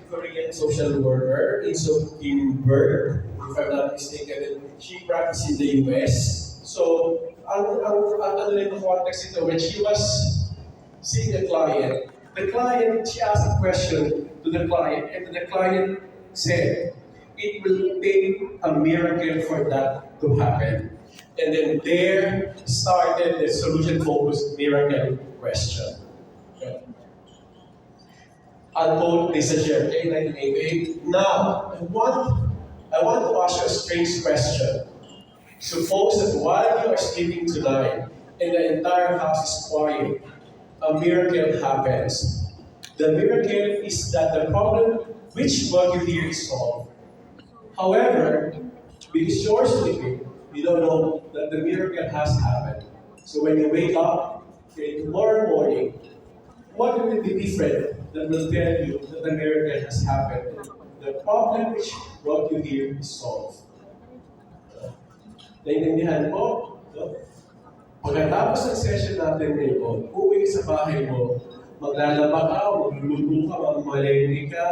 Korean social worker in Kim Berg, if I'm not mistaken, and she practiced in the US. So, ang little context ito, when she was seeing a client, she asked a question to the client, and the client said, it will take a miracle for that to happen. And then there started the solution-focused miracle question. I'll quote this as your 1988. Now, I want to ask you a strange question. Suppose that while you are sleeping tonight and the entire house is quiet, a miracle happens. The miracle is that the problem which what you hear is solved. However, because you're sleeping, you don't know that the miracle has happened. So when you wake up, okay, tomorrow morning, what will be different that will tell you that the miracle has happened? The problem which brought you here is solved. Naintindihan po? No? Pagkatapos ng session natin ngayon, uwi sa bahay mo, maglalaba ka, magluluto ka, magmalengke ka,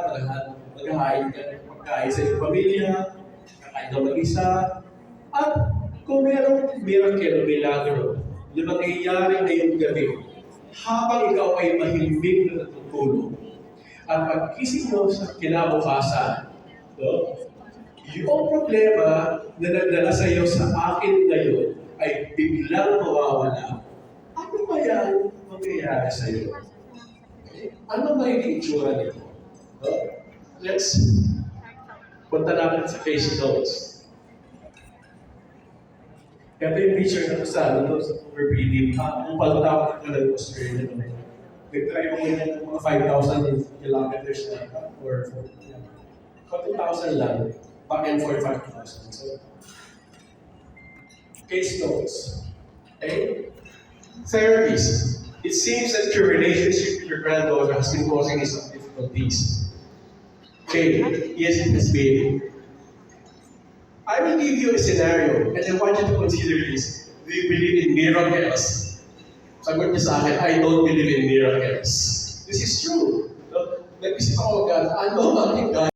maghahain ka ng pagkain sa iyong pamilya, kakain ka mag-isa, at kung merong miracle o milagro na mangyayari ngayong gabi, habang ikaw ay mahimbing na natutulog, at pagkising mo sa kinabukasan, no? Yung problema na nagdala sa iyo sa akin ngayon ay biglang mawawala. Ano ba yan mangyayari sa iyo? Okay? Ano ba yung itsura nito? No? Let's punta natin sa case notes. Ito yung picture na sa overbreeding. Kung pagtawag ka ng Australia naman. Nag-try mo ng mga 5,000 kilometers na or 40,000 lang. Back and forth 5,000. So, case notes. Okay? Therapies. It seems that your relationship with your granddaughter has been causing you some difficulties. Okay, yes, it has been. I will give you a scenario, and I want you to consider this. Do you believe in miracles? Sagot niya sa akin, I don't believe in miracles. This is true. Nag-isip ako agad, ano ang